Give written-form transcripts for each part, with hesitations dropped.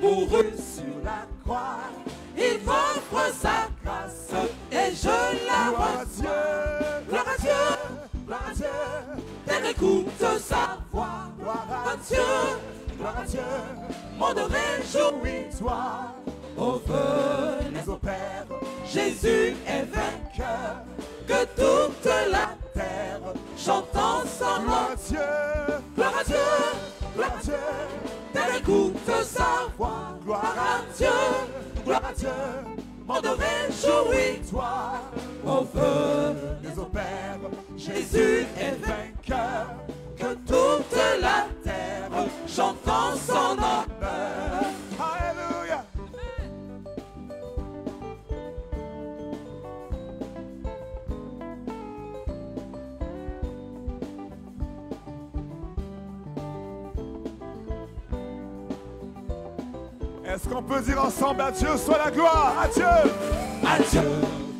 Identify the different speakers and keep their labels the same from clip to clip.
Speaker 1: mourut sur la croix. Il m'offre sa grâce et je la reçois. Gloire à Dieu, gloire à Dieu. Terre écoute sa voix. Gloire à Dieu, monde réjouis-toi. Ô venez au Père, Jésus est vainqueur. Que toute la terre chante en son nom. Gloire à Dieu, gloire à Dieu. Terre écoute sa voix. Gloire à Dieu, monde réjouis-toi. Ô venez au Père, Jésus est vainqueur. Que toute la terre chante en son honneur. Alléluia.
Speaker 2: Est-ce qu'on peut dire ensemble à Dieu soit la gloire? À Dieu!
Speaker 1: À Dieu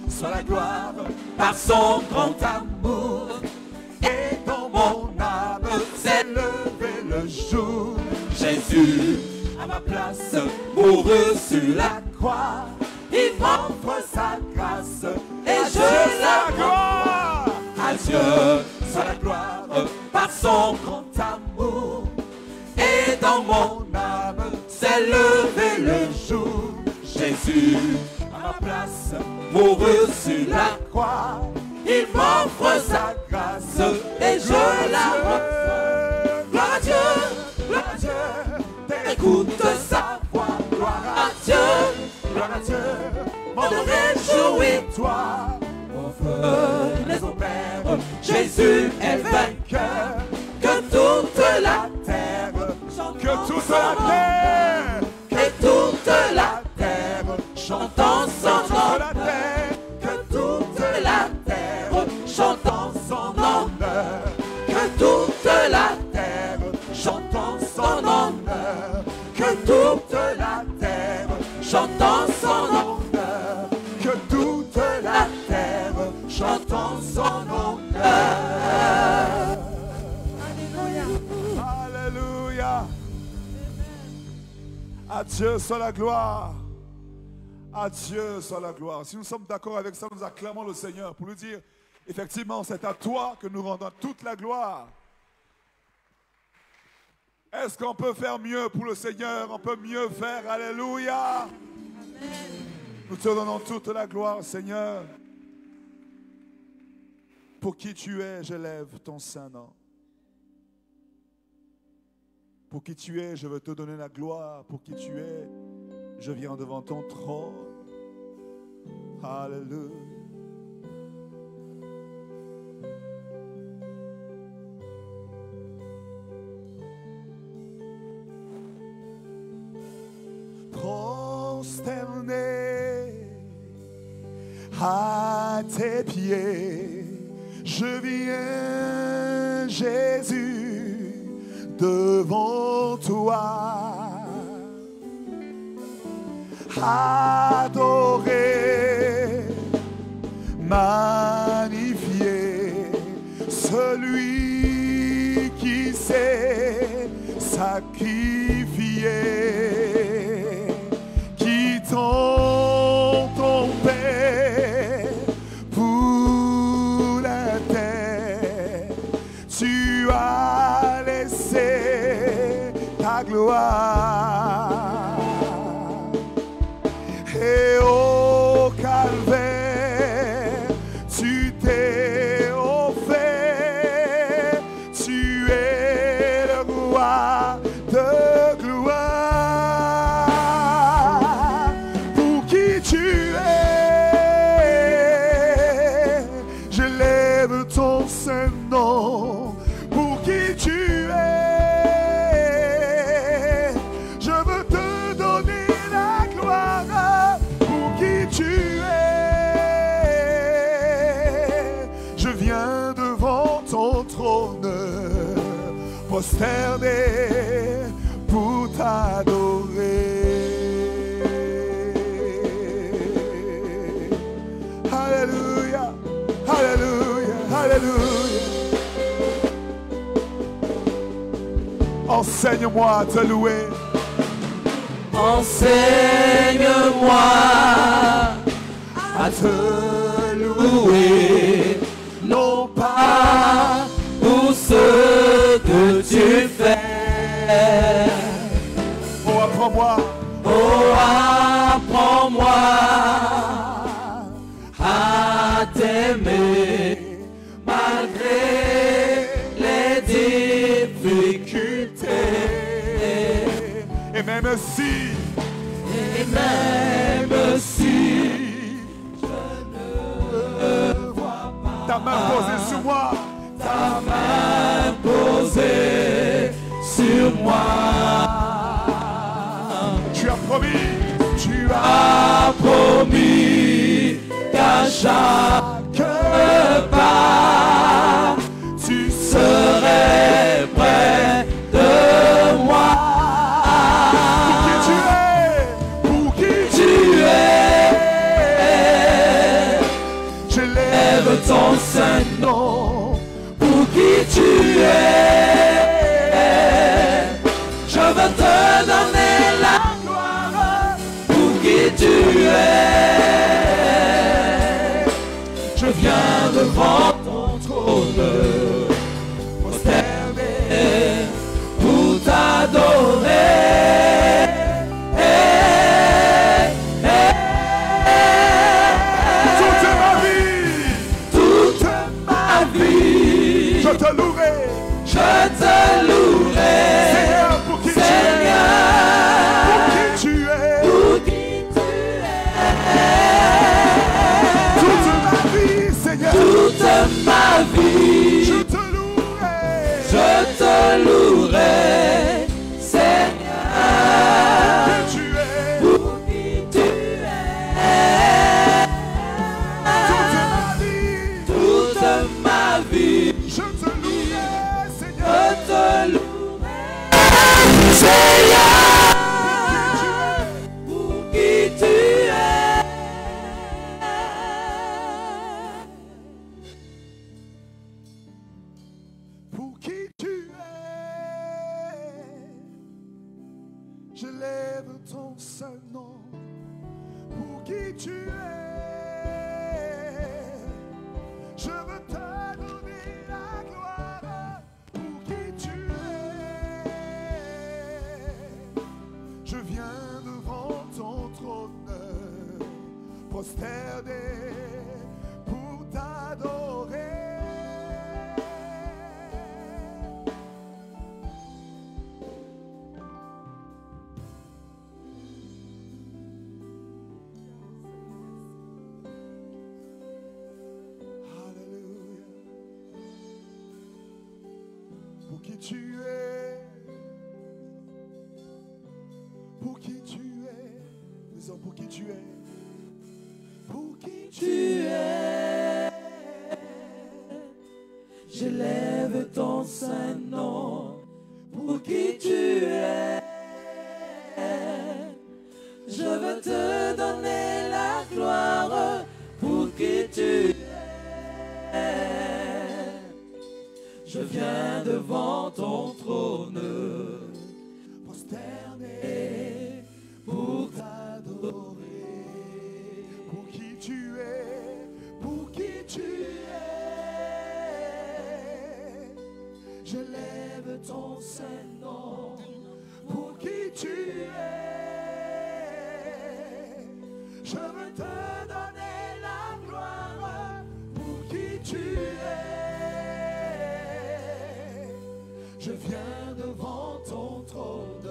Speaker 1: soit la gloire par son grand amour. Et dans mon âme s'est levé le jour. Jésus, à ma place, mourut sur la croix. Il m'offre sa grâce et je la gloire. À Dieu soit la gloire par son grand amour. Et dans mon âme s'est levé le jour. Jésus, à ma place, mourut sur la croix. Il m'offre sa grâce et je la reçois. Gloire à Dieu, écoute sa voix. Gloire à Dieu, monde réjouis-toi. Ô venez au Père, Jésus est vainqueur. Que toute la terre chante chante en son honneur. Que toute la terre chante en son honneur. Que toute la terre chante en son honneur. Que toute la terre chante en son honneur. Que toute la terre chante en son honneur.
Speaker 2: Alléluia. À Dieu soit la gloire. À Dieu soit la gloire. Si nous sommes d'accord avec ça, nous acclamons le Seigneur pour lui dire, effectivement, c'est à toi que nous rendons toute la gloire. Est-ce qu'on peut faire mieux pour le Seigneur? On peut mieux faire. Alléluia. Amen. Nous te donnons toute la gloire, Seigneur. Pour qui tu es, j'élève ton saint nom. Pour qui tu es, je veux te donner la gloire. Pour qui tu es, je viens devant ton trône. Alléluia. Prosterné à tes pieds, je viens, Jésus, devant toi. Adorer, magnifier celui qui s'est sacrifié, qui t'ont tombé pour la terre. Tu as laissé ta gloire. Et au calvaire, tu t'es offert, tu es le roi de gloire. Pour qui tu es, je lève ton saint nom. Pour qui tu es, je veux te donner la gloire. Tu es, je viens devant ton trône, prosterné pour t'adorer. Alléluia, alléluia, alléluia. Enseigne-moi à te louer.
Speaker 1: enseigne-moi à te louer, non pas pour ce que tu fais.
Speaker 2: Oh, apprends-moi.
Speaker 1: Oh, apprends-moi à t'aimer malgré les difficultés.
Speaker 2: Et même si je ne vois pas ta main posée sur moi,
Speaker 1: ta main posée sur moi,
Speaker 2: tu as
Speaker 1: promis qu'à chaque pas tu serais près de moi.
Speaker 2: Pour qui tu es, je lève
Speaker 1: ton saint nom. Pour qui tu es, je veux te donner la gloire. Pour qui tu es, je viens devant ton trône, prosterné pour t'adorer.
Speaker 2: Je te louerai,
Speaker 1: Seigneur,
Speaker 2: pour qui tu es, toute ma vie, Seigneur,
Speaker 1: toute ma vie,
Speaker 2: je te louerai,
Speaker 1: Seigneur, pour qui tu es, toute ma vie,
Speaker 2: je te louerai, Seigneur,
Speaker 1: je te louerai, Seigneur, pour qui tu es.
Speaker 2: pour qui tu es, je lève ton saint nom. Pour qui tu es, je veux te donner la gloire. Pour qui tu es, je viens devant ton trône, prosterné pour t'adorer. Pour qui tu es, pour qui tu es, disons pour qui tu es, pour qui tu es,
Speaker 1: Je lève ton saint nom. Pour qui tu es, je veux te donner la gloire. Pour qui tu es, je viens devant ton trône, prosterné pour t'adorer.
Speaker 2: pour qui tu es, pour qui tu es,
Speaker 1: Je lève ton saint nom.
Speaker 2: pour qui tu es, je veux te donner la gloire. Pour qui tu es, je viens devant ton trône,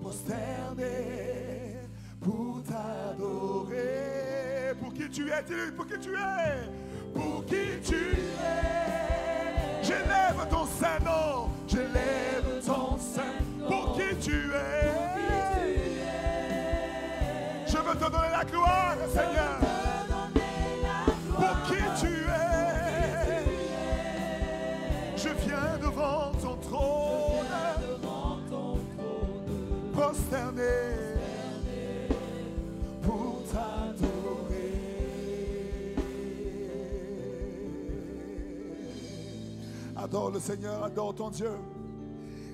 Speaker 2: prosterné pour t'adorer. Pour qui tu es, dis-le, pour qui tu es, pour qui tu es, j'élève ton saint nom, j'élève ton saint nom. Pour qui tu es, je veux te donner la gloire, Seigneur. Pour qui tu es, je viens devant ton trône, prosterné pour t'adorer. Adore le Seigneur, adore ton Dieu.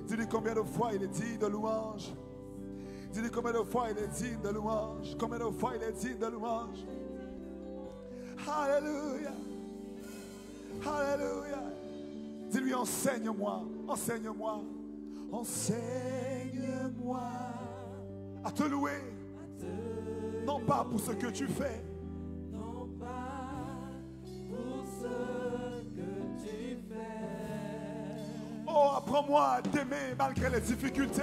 Speaker 2: Dis-lui combien de fois il est dit de louange. Dis-lui combien de fois il est digne de louange. Combien de fois il est digne de louange. Alléluia. Alléluia. Dis-lui, enseigne-moi. Enseigne-moi. Enseigne-moi à te louer. Non pas pour ce que tu fais.
Speaker 1: Non pas pour ce que tu fais.
Speaker 2: Oh, apprends-moi à t'aimer malgré les difficultés.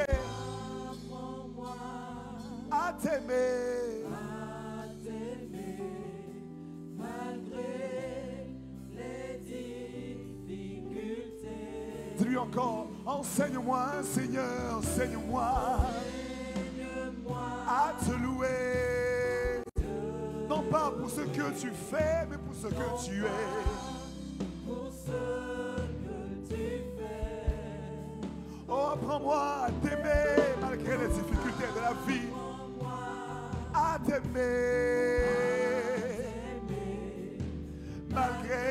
Speaker 1: Apprends-moi
Speaker 2: à t'aimer.
Speaker 1: à t'aimer malgré les difficultés.
Speaker 2: Dis-lui encore, enseigne-moi, Seigneur, enseigne-moi à te louer. Non pas pour ce que tu fais, mais pour ce que tu es.
Speaker 1: Pour ce que tu fais.
Speaker 2: Oh, apprends-moi à t'aimer malgré les difficultés de la vie. À t'aimer malgré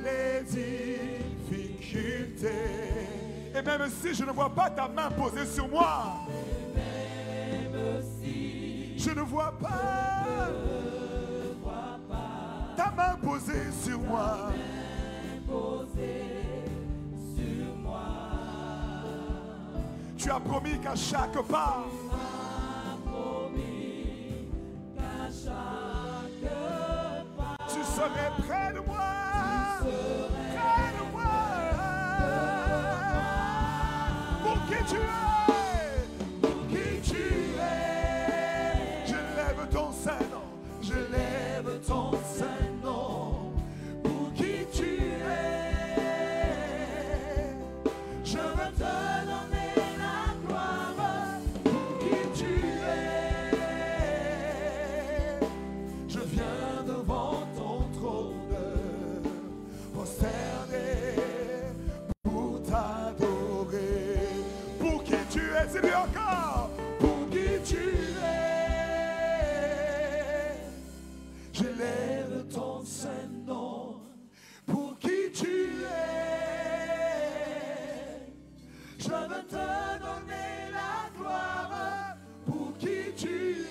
Speaker 2: les difficultés. Et même si je ne vois pas ta main posée sur moi, je ne vois pas ta main posée sur moi. Tu as promis qu'à chaque pas, tu serais près de moi. Près de moi. Pour qui tu es. Pour qui tu es. Je lève ton Saint-Nom. Je lève ton Saint-Nom. Pour qui tu es. Je veux te donner la gloire. Pour qui tu es. Je viens devant ton trône, prosterné pour t'adorer. Pour qui tu es, dis-lui encore. Pour qui tu es. Je lève ton Saint-Nom. Pour qui tu es. Je veux te donner la gloire. Pour qui tu es.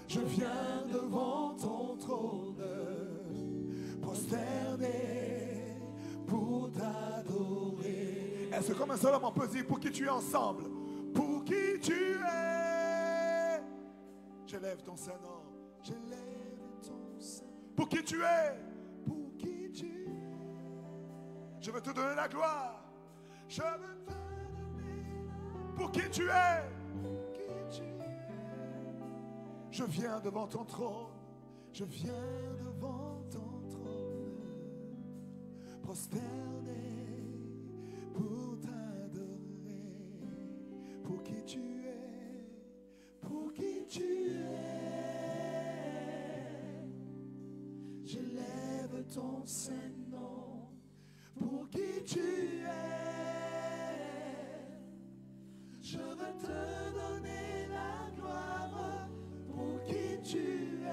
Speaker 2: Je viens devant ton trône, prosterné pour t'adorer. Est-ce que comme un seul homme on peut dire pour qui tu es ensemble? Pour qui tu es. Je lève ton Saint-Nom. Je lève ton Saint. Pour qui tu es. Pour qui tu es. Je veux te donner la gloire. Je veux te donner. Pour qui tu es. Pour qui tu es. Je viens devant ton trône. Je viens devant ton trône. Prosterné pour t'adorer. Pour qui tu es. Pour qui tu es. Je lève ton Saint-Nom. Pour qui tu es. Je veux te donner la gloire. Pour qui tu es.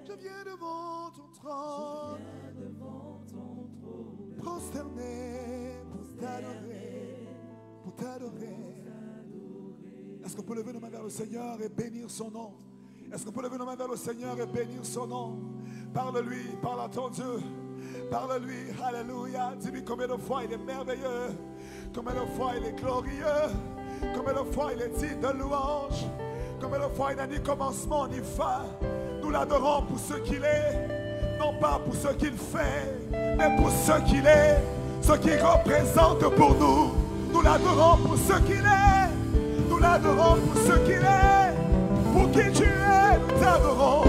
Speaker 2: Je viens devant ton trône. Je viens devant ton trône. Prosterné pour t'adorer. Pour t'adorer. Est-ce qu'on peut lever nos mains vers le Seigneur et bénir son nom? Est-ce qu'on peut lever nos mains vers le Seigneur et bénir son nom? Parle-lui, parle à ton Dieu. Parle-lui, alléluia. Dis-lui combien de fois il est merveilleux. Combien de fois il est glorieux. Combien de fois il est digne de louange. Combien de fois il n'a ni commencement ni fin. Nous l'adorons pour ce qu'il est. Non pas pour ce qu'il fait, mais pour ce qu'il est. Ce qu'il représente pour nous. Nous l'adorons pour ce qu'il est. Nous l'adorons pour ce qu'il est. Pour qui tu es, nous t'adorons.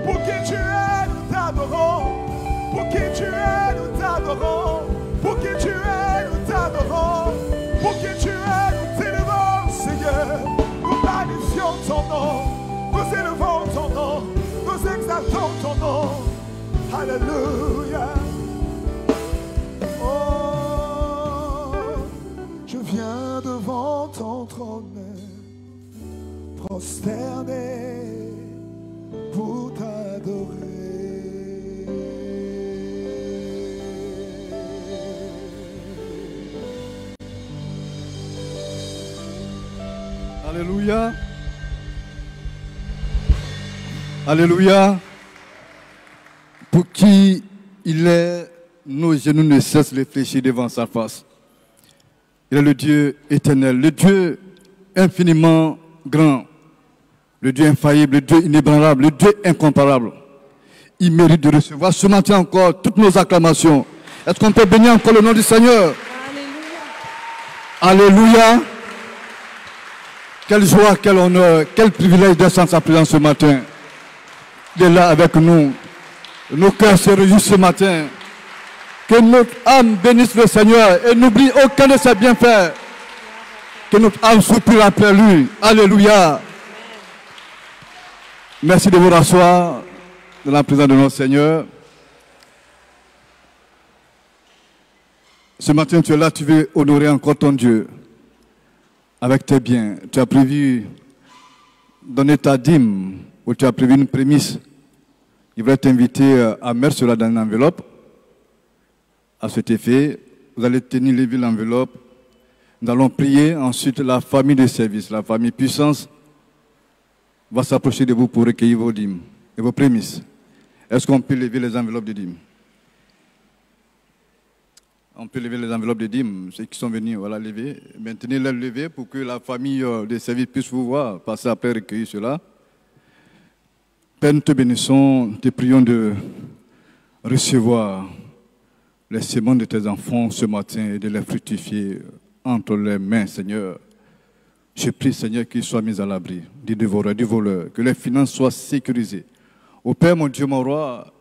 Speaker 2: Pour qui tu es, nous t'adorons. Pour qui tu es, nous t'adorons. Pour qui tu es, nous t'adorons. Pour qui tu es, nous t'élevons, Seigneur. Nous magnifions ton nom. Nous élevons ton nom. Nous exaltons ton nom. Alléluia. Oh, je viens devant ton trône, prosterné pour t'adorer.
Speaker 3: Alléluia. Alléluia. Pour qui il est, nos genoux ne cessent de fléchir devant sa face. Il est le Dieu éternel, le Dieu infiniment grand, le Dieu infaillible, le Dieu inébranlable, le Dieu incomparable. Il mérite de recevoir ce matin encore toutes nos acclamations. Est-ce qu'on peut bénir encore le nom du Seigneur? Alléluia. Alléluia. Quelle joie, quel honneur, quel privilège d'être en sa présence ce matin. Il est là avec nous. Nos cœurs se réjouissent ce matin. Que notre âme bénisse le Seigneur et n'oublie aucun de ses bienfaits. Que notre âme soupire après lui. Alléluia. Merci de vous rasseoir dans la présence de notre Seigneur. Ce matin, tu es là, tu veux honorer encore ton Dieu avec tes biens. Tu as prévu donner ta dîme ou tu as prévu une prémisse. Il va t'inviter à mettre cela dans une enveloppe. À cet effet, vous allez tenir lever l'enveloppe. Nous allons prier. Ensuite, la famille de service, la famille puissance, va s'approcher de vous pour recueillir vos dîmes et vos prémices. Est-ce qu'on peut lever les enveloppes de dîmes? On peut lever les enveloppes de dîmes. Ceux qui sont venus, voilà, lever. Maintenez-les levées pour que la famille de service puisse vous voir, passer après recueillir cela. Père, nous te bénissons, te prions de recevoir les semences de tes enfants ce matin et de les fructifier entre les mains, Seigneur. Je prie, Seigneur, qu'ils soient mis à l'abri des dévoreurs, du voleur, que les finances soient sécurisées. Au Père, mon Dieu, mon roi,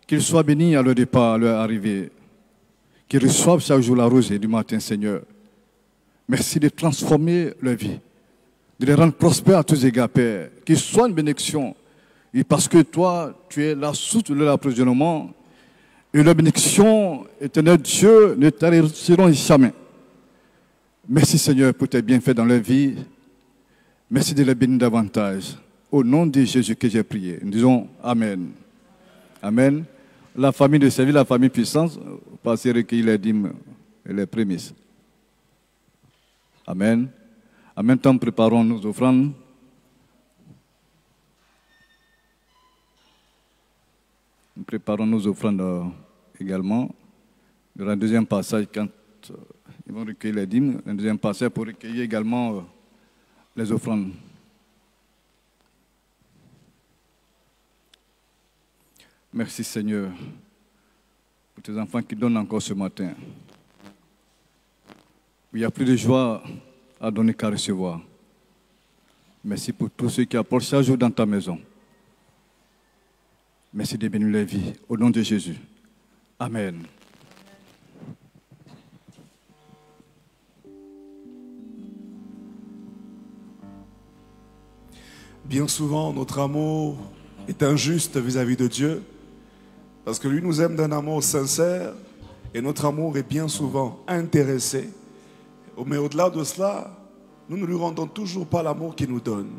Speaker 3: qu'ils soient bénis à leur départ, à leur arrivée, qu'ils reçoivent chaque jour la rosée du matin, Seigneur. Merci de transformer leur vie, de les rendre prospères à tous égards, Père, qu'ils soient une bénédiction. Et parce que toi, tu es la source de leur approvisionnement, et leur bénédiction, éternel Dieu, ne t'arrêteront jamais. Merci Seigneur pour tes bienfaits dans leur vie. Merci de les bénir davantage. Au nom de Jésus que j'ai prié. Nous disons Amen. Amen. La famille de service, la famille puissance, passez recueillir les dîmes et les prémices. Amen. En même temps, préparons nos offrandes. Nous préparons nos offrandes également. Dans le deuxième passage, quand ils vont recueillir les dîmes, le deuxième passage pour recueillir également les offrandes. Merci Seigneur pour tes enfants qui donnent encore ce matin. Il n'y a plus de joie à donner qu'à recevoir. Merci pour tous ceux qui apportent chaque jour dans ta maison. Merci de bénir les vies. Au nom de Jésus. Amen.
Speaker 2: Bien souvent, notre amour est injuste vis-à-vis de Dieu, parce que lui nous aime d'un amour sincère, et notre amour est bien souvent intéressé. Mais au-delà de cela, nous ne lui rendons toujours pas l'amour qu'il nous donne.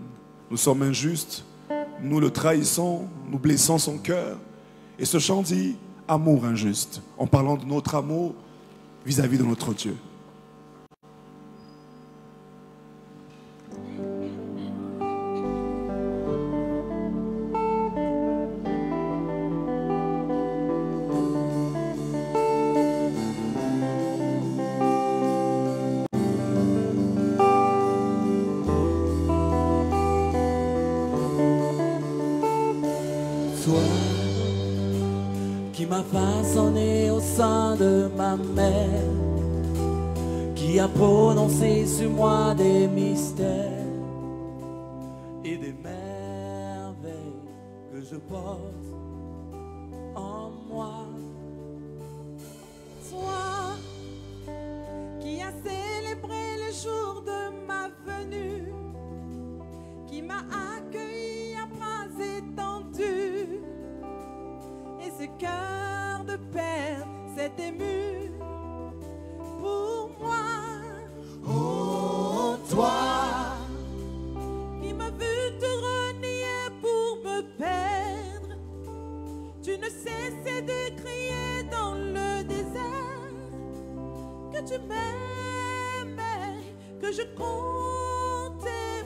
Speaker 2: Nous sommes injustes, nous le trahissons, nous blessons son cœur. Et ce chant dit amour injuste, en parlant de notre amour vis-à-vis de notre Dieu.
Speaker 1: Façonné au sein de ma mère, qui a prononcé sur moi des mystères et des merveilles que je porte en moi.
Speaker 4: Toi qui as célébré le jour de ma venue, qui m'a accueilli à bras étendus, et ce cœur de père s'est ému pour moi.
Speaker 1: Oh, toi
Speaker 4: qui m'as vu te renier pour me perdre, tu ne cessais de crier dans le désert que tu m'aimais, que je comptais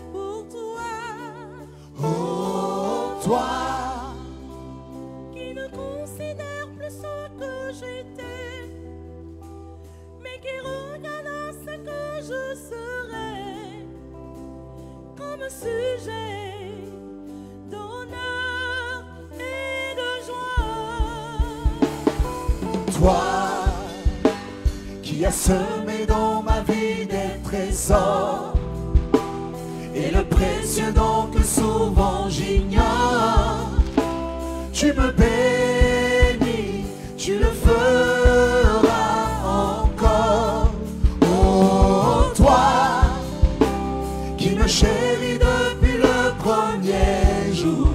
Speaker 2: toi
Speaker 4: qui ne considère plus ce que j'étais, mais qui regarde à ce que je serai, comme un sujet d'honneur et de joie.
Speaker 2: Toi qui as semé dans ma vie des trésors et le précieux don que souvent j'ignore, tu me bénis, tu le feras encore. Oh, toi qui me chéris depuis le premier jour,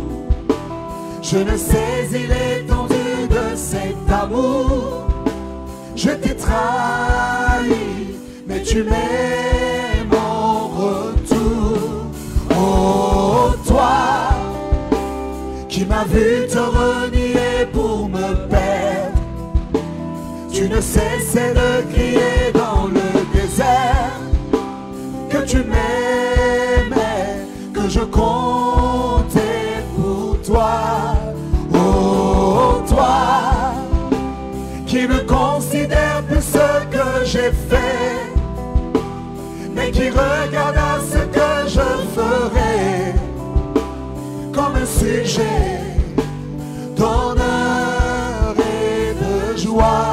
Speaker 2: je ne saisis l'étendue de cet amour. Je t'ai trahi, mais tu m'aimes en retour. Oh, toi qui m'as vu te renier pour me perdre, tu ne cessais de crier dans le désert que tu m'aimais, que je comptais pour toi. Oh, toi qui ne considère plus ce que j'ai fait, mais qui regarde à ce que je ferai, comme un sujet d'honneur et de joie.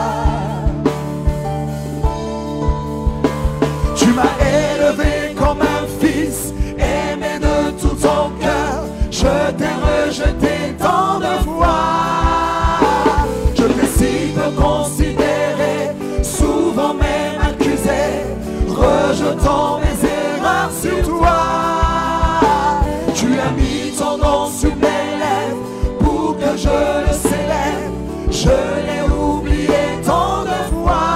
Speaker 2: Tu m'as élevé comme un fils, aimé de tout ton cœur. Je t'ai rejeté tant de fois. Je t'ai si peu considéré, souvent même accusé, rejetant mes erreurs sur toi. Tu as mis ton nom sur mes lèvres pour que je le célèbre. Je l'ai oublié tant de fois.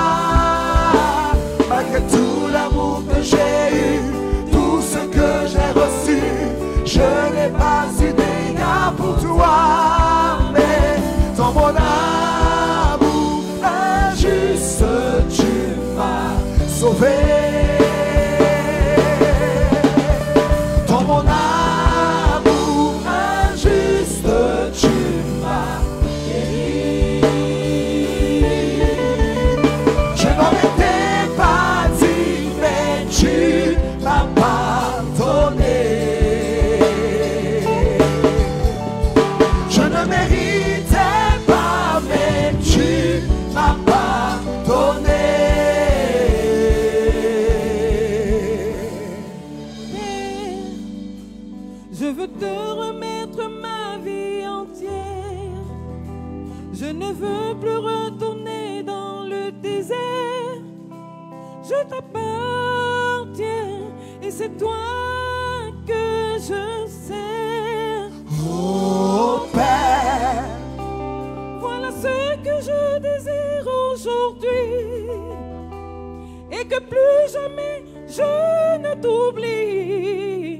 Speaker 2: Malgré tout l'amour que j'ai eu, tout ce que j'ai reçu, je n'ai pas eu d'égard pour toi. Mais dans mon amour injuste, tu m'as sauvé. Dans mon amour injuste, tu m'as guéri. Je n'en étais pas digne, mais tu m'as pardonné. Je ne méritais pas, mais tu m'as pardonné.
Speaker 4: Père, je veux te remettre ma vie entière. Je ne veux plus retourner dans le désert. Je t'appartiens et c'est toi que je sers.
Speaker 2: Oh Père,
Speaker 4: Voilà ce que je désire aujourd'hui, et que plus jamais je ne t'oublie.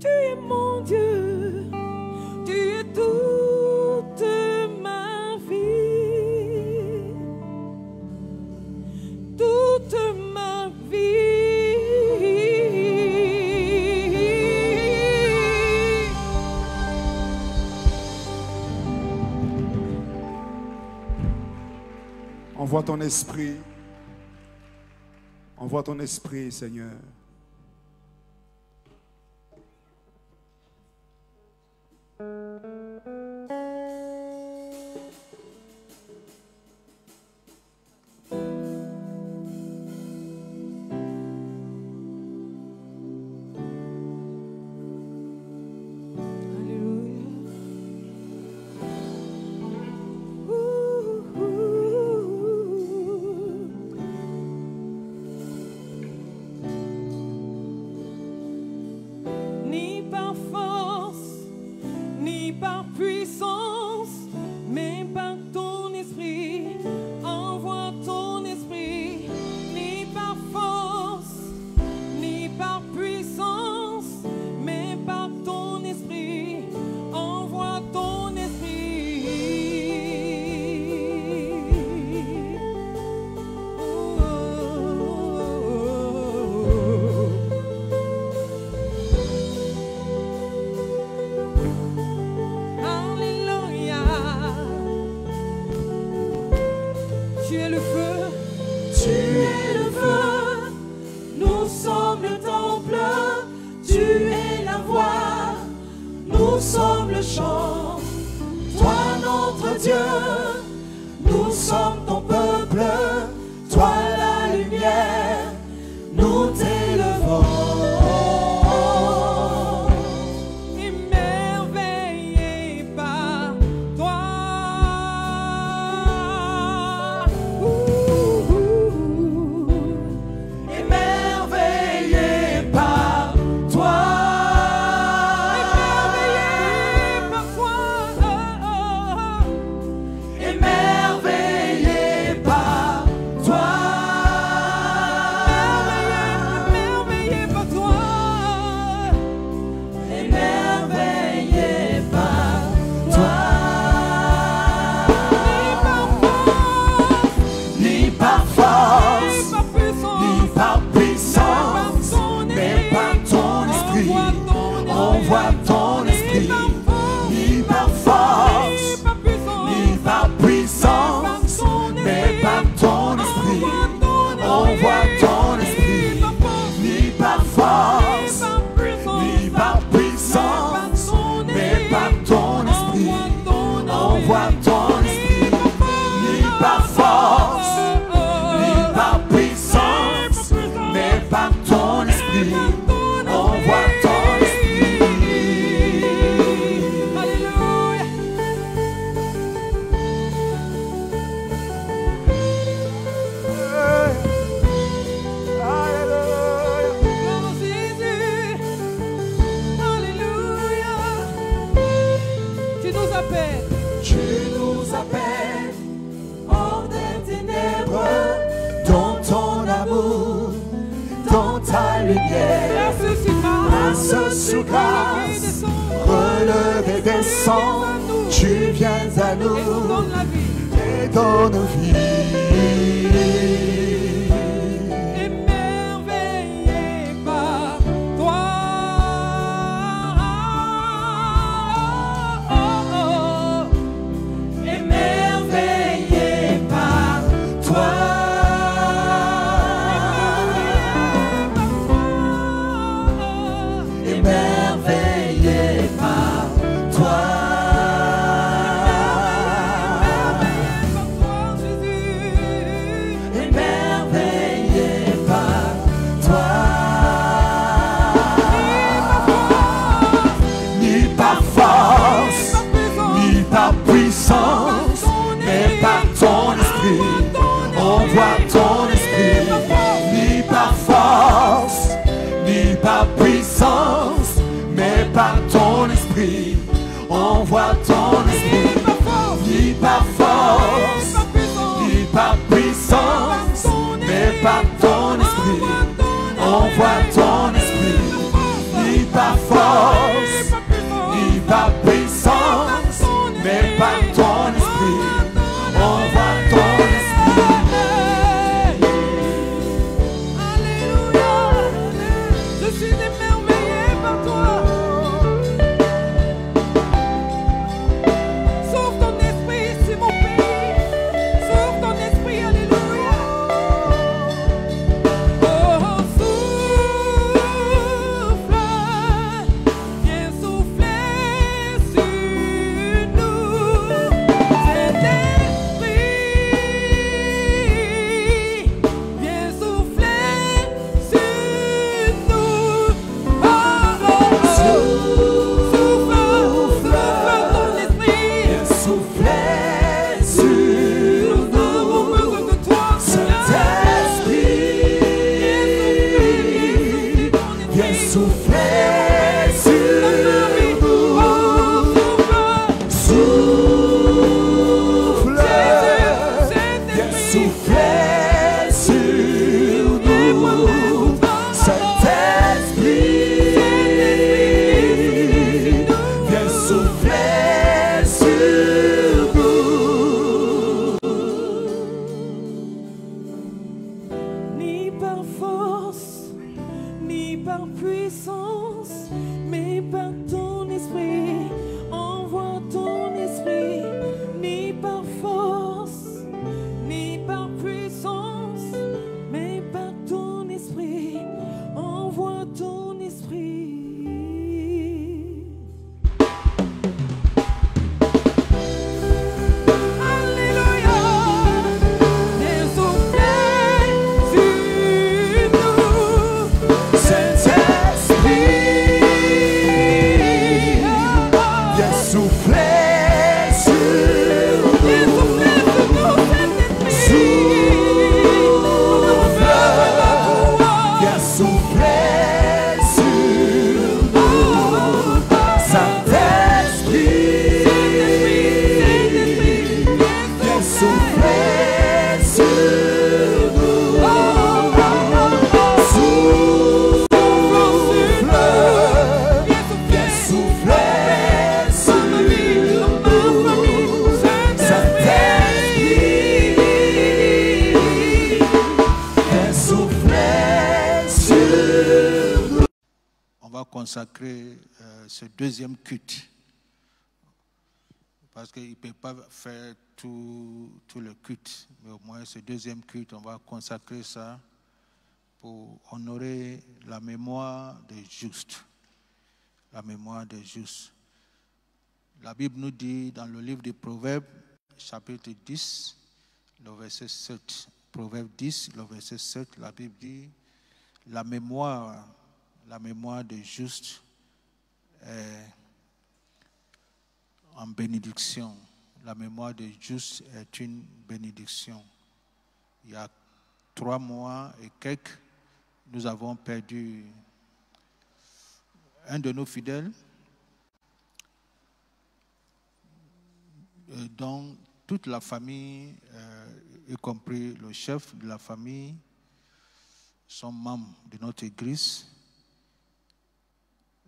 Speaker 4: Tu es mon Dieu, tu es toute ma vie, toute ma vie.
Speaker 2: envoie ton esprit. Envoie ton esprit, Seigneur.
Speaker 4: Alléluia.
Speaker 2: sommes le chant, toi notre Dieu, nous sommes ton peuple, toi la lumière, nous t'élevons.
Speaker 4: Émerveillé par toi.
Speaker 2: Émerveillé par toi.
Speaker 4: Émerveillé par toi.
Speaker 2: Émerveillé par toi.
Speaker 4: Émerveillé par toi.
Speaker 2: Ni par force, ni par puissance, mais par ton esprit, envoie ton esprit. Ni par force, ni par puissance, mais par ton esprit, envoie ton esprit. Ni par force, ni par puissance, mais par ton esprit, envoie ton esprit. Ni par force, ni par puissance, mais par ton esprit, envoie ton esprit.
Speaker 4: Alléluia. Gloire à Jésus. Alléluia. Tu nous appelles.
Speaker 2: Tu nous appelles hors des ténèbres, dans ton amour, dans ta lumière. Grâce sur grâce, relevé descend, tu viens à nous et donne vie.
Speaker 4: Émerveillé par toi.
Speaker 2: Émerveillé par toi. Émerveillé par toi. Émerveillé par toi. Ni par force, ni par puissance, mais par ton esprit, envoie ton esprit. Ni par force, ni par puissance, mais par ton esprit, envoie ton esprit. Ni par force, ni par puissance, mais par ton esprit, envoie ton esprit. Ni par force, ni par puissance, mais par ton esprit, envoie ton esprit.
Speaker 4: Alléluia. Je suis émerveillé par toi. Sauve ton esprit sur mon pays. Sauve ton esprit, alléluia. Oh, souffle, viens souffler sur nous. Saint-Esprit, viens souffler sur nous. Oh, oh, oh. Souffle ton esprit.
Speaker 2: Soufflez sur
Speaker 4: Nous avons
Speaker 2: nous,
Speaker 4: besoin de toi,
Speaker 2: Saint-Esprit, viens souffler sur nous. Souffle, viens souffler sur nous, Saint-Esprit, viens souffler sur nous.
Speaker 4: Ni par force, ni par puissance, mais par ton esprit. Envoie ton esprit, ni par force, ni par puissance, mais par ton esprit. Envoie ton esprit.
Speaker 2: souffler sur nous.
Speaker 5: On va consacrer ce deuxième culte. Parce qu'il ne peut pas faire tout le culte. Mais au moins ce deuxième culte, on va consacrer ça pour honorer la mémoire des justes. La mémoire des justes. La Bible nous dit dans le livre des Proverbes, chapitre 10, le verset 7. Proverbe 10, le verset 7, la Bible dit, la mémoire des justes est en bénédiction. La mémoire des justes est une bénédiction. Il y a 3 mois et quelques, nous avons perdu un de nos fidèles, dont toute la famille, y compris le chef de la famille, sont membres de notre église.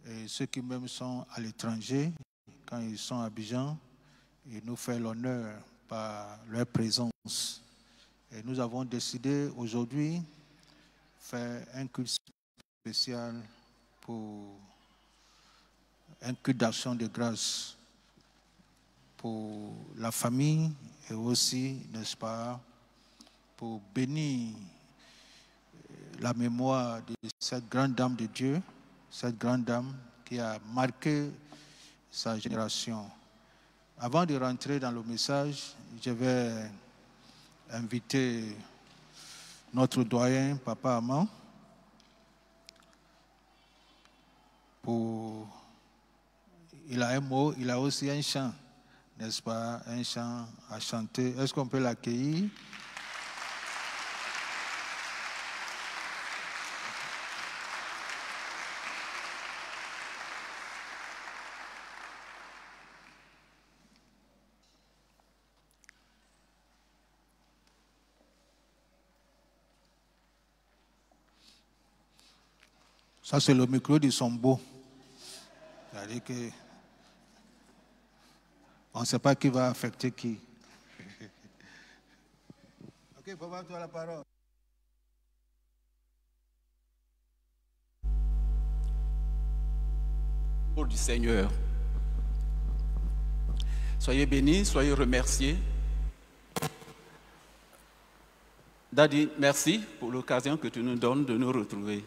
Speaker 5: Et ceux qui même sont à l'étranger, quand ils sont à Abidjan, ils nous font l'honneur par leur présence. Et nous avons décidé aujourd'hui faire un culte spécial pour un culte d'action de grâce pour la famille et aussi, n'est-ce pas, pour bénir la mémoire de cette grande dame de Dieu, cette grande dame qui a marqué sa génération. Avant de rentrer dans le message, je vais inviter notre doyen, Papa Amand, il a un mot, il a aussi un chant, n'est-ce pas, un chant à chanter. Est-ce qu'on peut l'accueillir? Ça, c'est le micro du Sombo. C'est-à-dire que on ne sait pas qui va affecter qui. Ok, papa, tu as la parole.
Speaker 1: Au du Seigneur. Soyez bénis, soyez remerciés. Daddy, merci pour l'occasion que tu nous donnes de nous retrouver.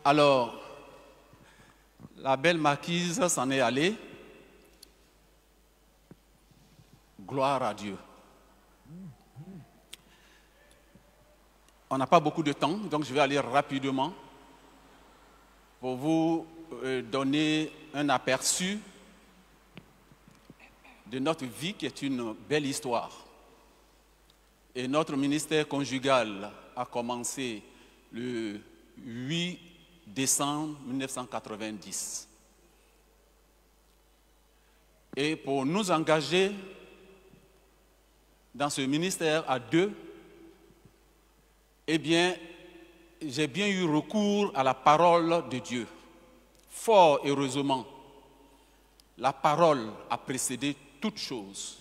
Speaker 1: Alors, la belle marquise s'en est allée. Gloire à Dieu. On n'a pas beaucoup de temps, donc je vais aller rapidement pour vous donner un aperçu de notre vie qui est une belle histoire. Et notre ministère conjugal a commencé le 8 décembre 1990. Et pour nous engager dans ce ministère à deux, eh bien, j'ai bien eu recours à la parole de Dieu. Fort heureusement, la parole a précédé toute chose.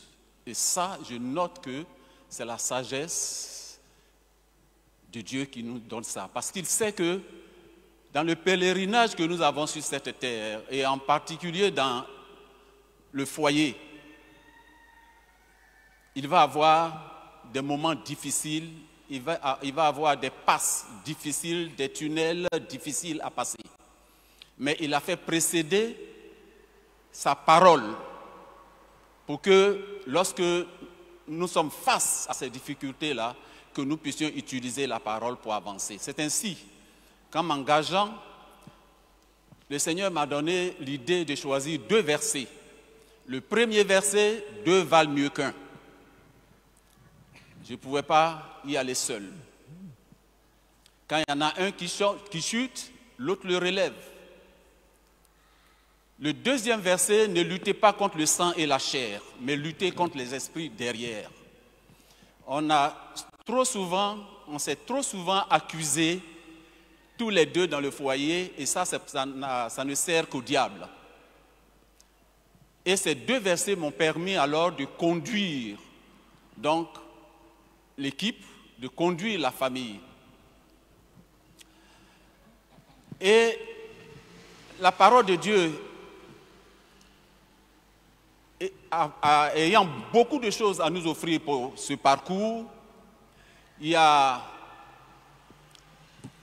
Speaker 1: Et ça, je note que c'est la sagesse de Dieu qui nous donne ça. Parce qu'il sait que dans le pèlerinage que nous avons sur cette terre, et en particulier dans le foyer, il va avoir des moments difficiles, il va avoir des passes difficiles, des tunnels difficiles à passer. Mais il a fait précéder sa parole pour que lorsque nous sommes face à ces difficultés-là, que nous puissions utiliser la parole pour avancer. C'est ainsi qu'en m'engageant, le Seigneur m'a donné l'idée de choisir 2 versets. Le premier verset, 2 valent mieux qu'un. Je ne pouvais pas y aller seul. Quand il y en a un qui chute, l'autre le relève. Le deuxième verset, ne luttez pas contre le sang et la chair, mais luttez contre les esprits derrière. On s'est trop souvent accusés tous les deux dans le foyer, et ça ne sert qu'au diable. Et ces 2 versets m'ont permis alors de conduire donc l'équipe de conduire la famille. Et la parole de Dieu, ayant beaucoup de choses à nous offrir pour ce parcours, il y a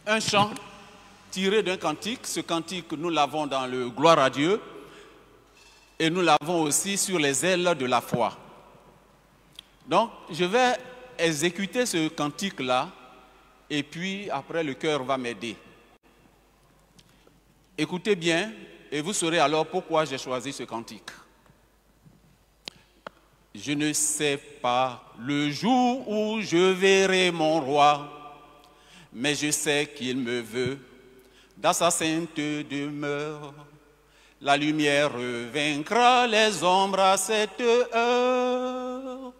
Speaker 1: un chant tiré d'un cantique. Ce cantique, nous l'avons dans le Gloire à Dieu et nous l'avons aussi sur les ailes de la foi. Donc, je vais exécuter ce cantique-là et puis après le cœur va m'aider. Écoutez bien et vous saurez alors pourquoi j'ai choisi ce cantique. Je ne sais pas le jour où je verrai mon roi, mais je sais qu'il me veut dans sa sainte demeure. La lumière vaincra les ombres à cette heure.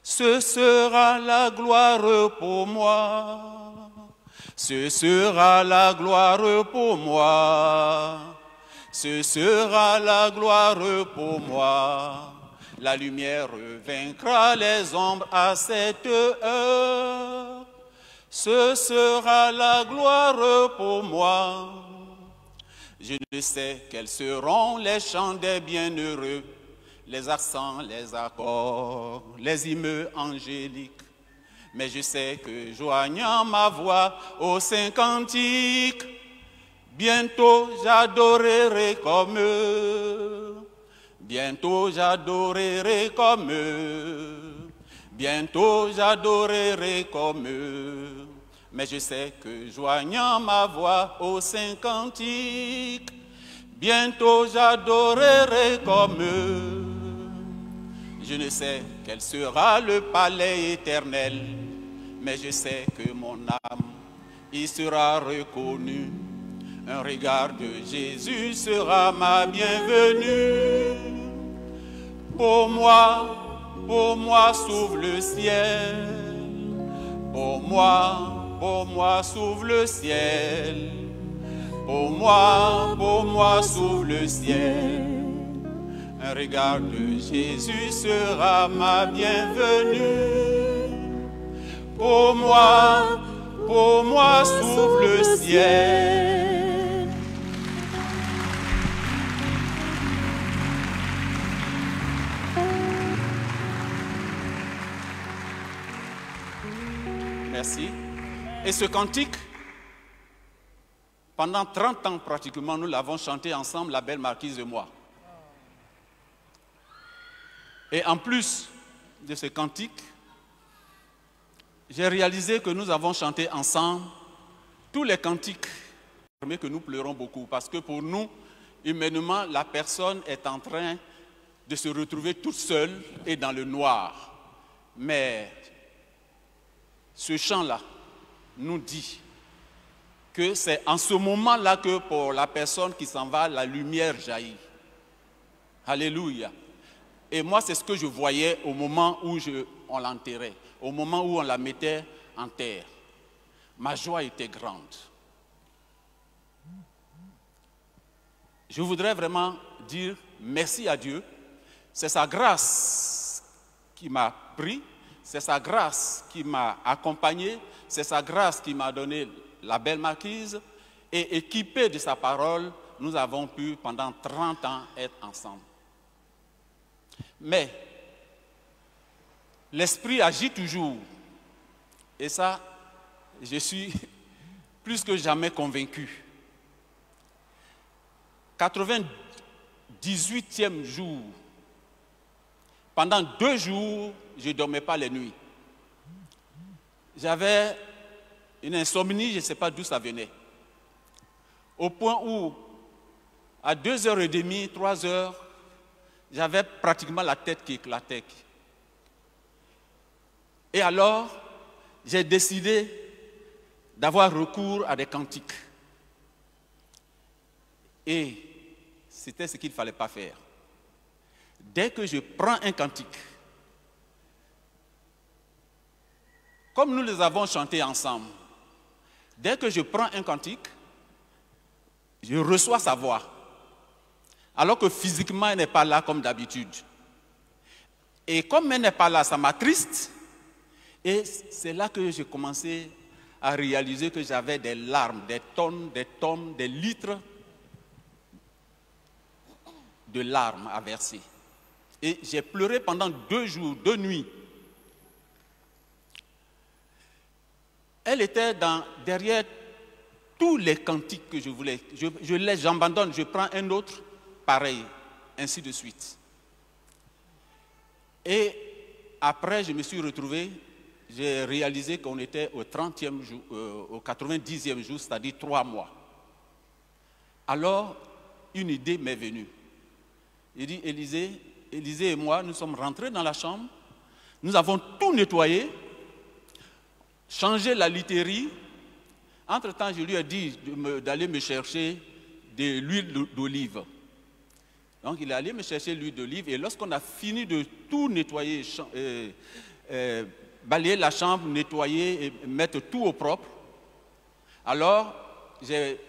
Speaker 1: Ce sera la gloire pour moi. Ce sera la gloire pour moi. Ce sera la gloire pour moi. La lumière vaincra les ombres à cette heure. Ce sera la gloire pour moi. Je ne sais quels seront les chants des bienheureux, les accents, les accords, les hymnes angéliques. Mais je sais que joignant ma voix au saint cantique, bientôt j'adorerai comme eux. Bientôt j'adorerai comme eux. Bientôt j'adorerai comme eux. Mais je sais que joignant ma voix au saint cantique, bientôt j'adorerai comme eux. Je ne sais quel sera le palais éternel, mais je sais que mon âme y sera reconnue. Un regard de Jésus sera ma bienvenue. Pour moi s'ouvre le ciel. Pour moi s'ouvre le ciel. Pour moi s'ouvre le ciel. Un regard de Jésus sera ma bienvenue. Pour moi s'ouvre le ciel. Merci. Et ce cantique, pendant 30 ans pratiquement, nous l'avons chanté ensemble, la belle marquise et moi. Et en plus de ce cantique, j'ai réalisé que nous avons chanté ensemble tous les cantiques, mais que nous pleurons beaucoup, parce que pour nous, humainement, la personne est en train de se retrouver toute seule et dans le noir. Mais ce chant-là nous dit que c'est en ce moment-là que pour la personne qui s'en va, la lumière jaillit. Alléluia. Et moi, c'est ce que je voyais au moment où on l'enterrait, au moment où on la mettait en terre. Ma joie était grande. Je voudrais vraiment dire merci à Dieu. C'est sa grâce qui m'a pris, c'est sa grâce qui m'a accompagné, c'est sa grâce qui m'a donné la belle marquise. Et équipé de sa parole, nous avons pu pendant 30 ans être ensemble. Mais l'esprit agit toujours. Et ça, je suis plus que jamais convaincu. 98e jour, pendant 2 jours, je ne dormais pas les nuits. J'avais une insomnie, je ne sais pas d'où ça venait. Au point où, à 2h30, 3h, j'avais pratiquement la tête qui éclatait. Et alors, j'ai décidé d'avoir recours à des cantiques. Et c'était ce qu'il ne fallait pas faire. Dès que je prends un cantique, comme nous les avons chantés ensemble, dès que je prends un cantique, je reçois sa voix. Alors que physiquement, elle n'est pas là comme d'habitude. Et comme elle n'est pas là, ça m'attriste. Et c'est là que j'ai commencé à réaliser que j'avais des larmes, des tonnes, des litres de larmes à verser. Et j'ai pleuré pendant 2 jours, 2 nuits. Elle était derrière tous les cantiques que je voulais. Je laisse, j'abandonne, je prends un autre, pareil, ainsi de suite. Et après, je me suis retrouvé, j'ai réalisé qu'on était au 30e jour, au 90e jour, c'est-à-dire 3 mois. Alors, une idée m'est venue. Il dit, Élisée et moi, nous sommes rentrés dans la chambre, nous avons tout nettoyé, changé la literie. Entre-temps, je lui ai dit d'aller me chercher de l'huile d'olive. Donc, il est allé me chercher l'huile d'olive et lorsqu'on a fini de tout nettoyer, balayer la chambre, nettoyer et mettre tout au propre, alors j'ai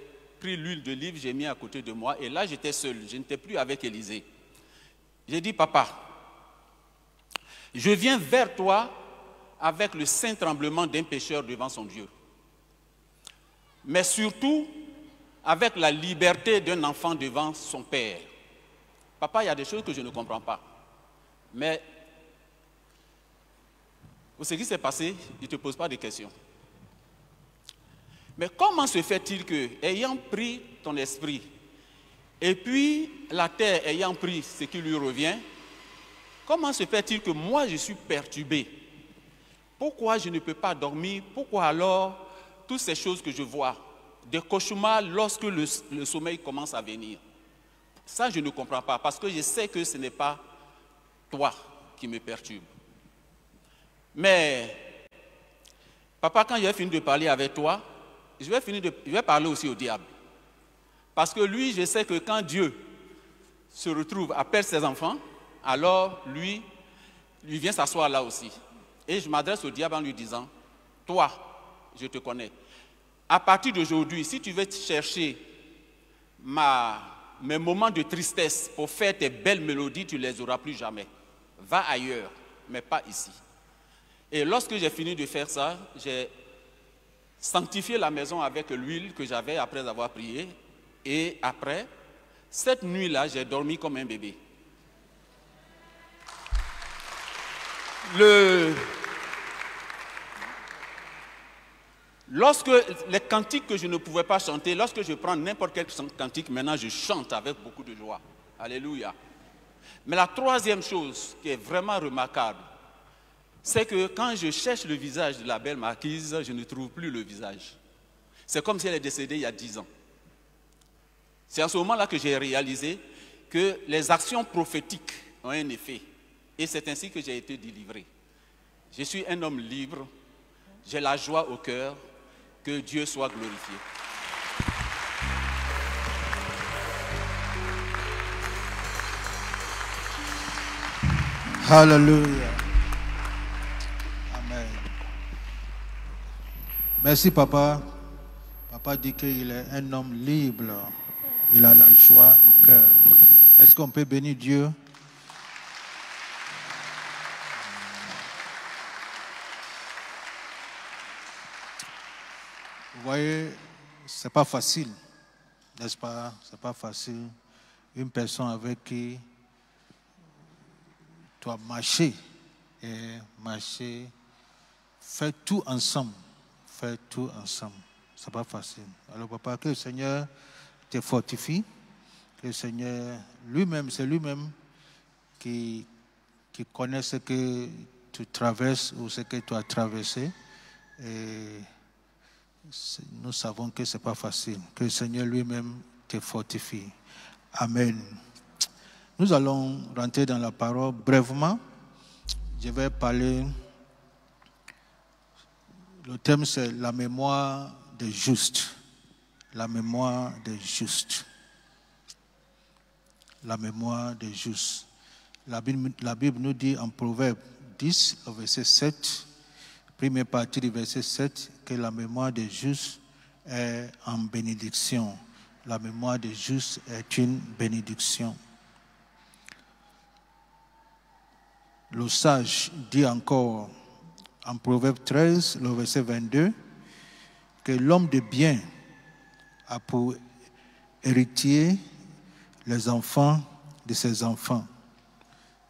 Speaker 1: pris l'huile d'olive, j'ai mis à côté de moi et là, j'étais seul, je n'étais plus avec Élisée. J'ai dit, papa, je viens vers toi avec le saint tremblement d'un pécheur devant son Dieu. Mais surtout, avec la liberté d'un enfant devant son père. Papa, il y a des choses que je ne comprends pas. Mais, pour ce qui s'est passé, il ne te pose pas de questions. Mais comment se fait-il que, ayant pris ton esprit, et puis la terre ayant pris ce qui lui revient, comment se fait-il que moi je suis perturbé? Pourquoi je ne peux pas dormir? Pourquoi alors toutes ces choses que je vois, des cauchemars lorsque le sommeil commence à venir? Ça, je ne comprends pas, parce que je sais que ce n'est pas toi qui me perturbe. Mais, papa, quand j'ai fini de parler avec toi, je vais parler aussi au diable. Parce que lui, je sais que quand Dieu se retrouve, appelle ses enfants, alors lui vient s'asseoir là aussi. Et je m'adresse au diable en lui disant, toi, je te connais. À partir d'aujourd'hui, si tu veux chercher mes moments de tristesse pour faire tes belles mélodies, tu ne les auras plus jamais. Va ailleurs, mais pas ici. Et lorsque j'ai fini de faire ça, j'ai sanctifié la maison avec l'huile que j'avais après avoir prié. Et après, cette nuit-là, j'ai dormi comme un bébé. Lorsque les cantiques que je ne pouvais pas chanter, lorsque je prends n'importe quel cantique, maintenant je chante avec beaucoup de joie. Alléluia. Mais la troisième chose qui est vraiment remarquable, c'est que quand je cherche le visage de la belle marquise, je ne trouve plus le visage. C'est comme si elle est décédée il y a 10 ans. C'est à ce moment-là que j'ai réalisé que les actions prophétiques ont un effet. Et c'est ainsi que j'ai été délivré. Je suis un homme libre, j'ai la joie au cœur, que Dieu soit glorifié.
Speaker 5: Alléluia. Amen. Merci, papa. Papa dit qu'il est un homme libre. Il a la joie au cœur. Est-ce qu'on peut bénir Dieu? Vous voyez, ce n'est pas facile, n'est-ce pas? Ce n'est pas facile. Une personne avec qui tu as marché, faire tout ensemble. Faire tout ensemble. Ce n'est pas facile. Alors, papa, que le Seigneur te fortifie, que le Seigneur lui-même, c'est lui-même qui connaît ce que tu traverses ou ce que tu as traversé. Et nous savons que ce n'est pas facile. Que le Seigneur lui-même te fortifie. Amen. Nous allons rentrer dans la parole brièvement. Je vais parler. Le thème, c'est la mémoire des justes. La mémoire des justes. La mémoire des justes. La Bible nous dit en Proverbe 10, au verset 7, première partie du verset 7, que la mémoire des justes est en bénédiction. La mémoire des justes est une bénédiction. Le sage dit encore en Proverbe 13, le verset 22, que l'homme de bien a pour héritier les enfants de ses enfants.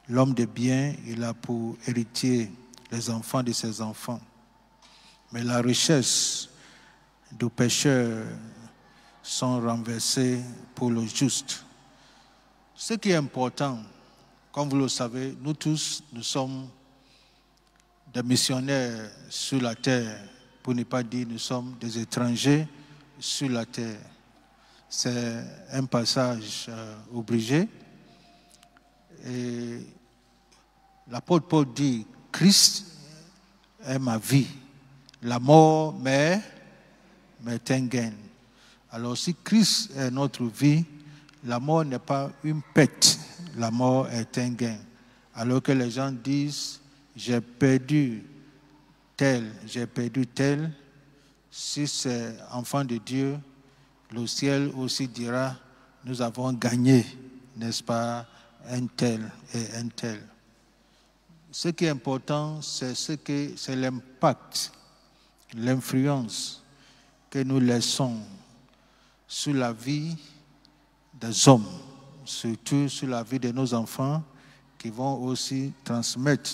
Speaker 5: L'homme de bien, il a pour héritier les enfants de ses enfants. Mais la richesse du pécheur sont renversées pour le juste. Ce qui est important, comme vous le savez, nous tous, nous sommes des missionnaires sur la terre, pour ne pas dire nous sommes des étrangers sur la terre. C'est un passage obligé. Et l'apôtre Paul dit, Christ est ma vie, la mort m'est un gain. Alors si Christ est notre vie, la mort n'est pas une perte, la mort est un gain. Alors que les gens disent, j'ai perdu tel, si c'est enfant de Dieu, le ciel aussi dira, nous avons gagné, n'est-ce pas, un tel et un tel. Ce qui est important, c'est l'impact, l'influence que nous laissons sur la vie des hommes, surtout sur la vie de nos enfants, qui vont aussi transmettre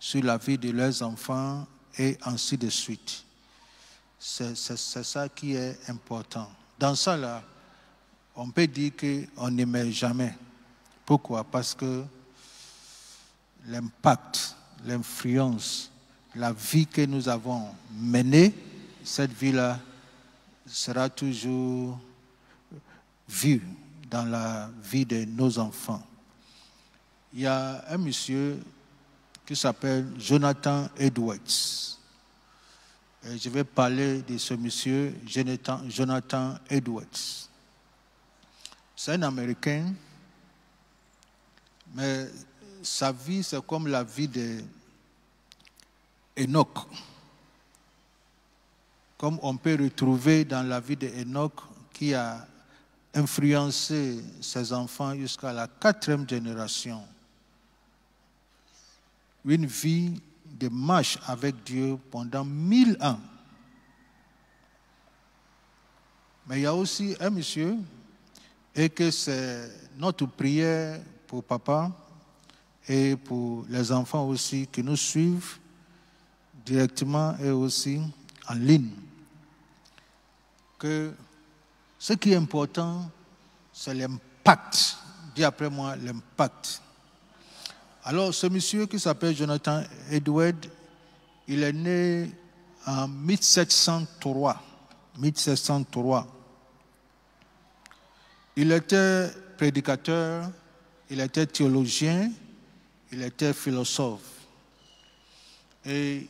Speaker 5: sur la vie de leurs enfants et ainsi de suite. C'est ça qui est important. Dans ça, là, on peut dire qu'on n'émet jamais. Pourquoi? Parce que l'impact, l'influence, la vie que nous avons menée, cette vie-là sera toujours vue dans la vie de nos enfants. Il y a un monsieur qui s'appelle Jonathan Edwards. Et je vais parler de ce monsieur, Jonathan Edwards. C'est un Américain, mais sa vie, c'est comme la vie d'Enoch. Comme on peut retrouver dans la vie d'Enoch, qui a influencé ses enfants jusqu'à la 4e génération. Une vie de marche avec Dieu pendant 1000 ans. Mais il y a aussi un monsieur, et que c'est notre prière pour papa et pour les enfants aussi qui nous suivent directement et aussi en ligne. Que ce qui est important, c'est l'impact. Dis après moi, l'impact. Alors, ce monsieur qui s'appelle Jonathan Edwards, il est né en 1703. 1703. Il était prédicateur, il était théologien, il était philosophe. Et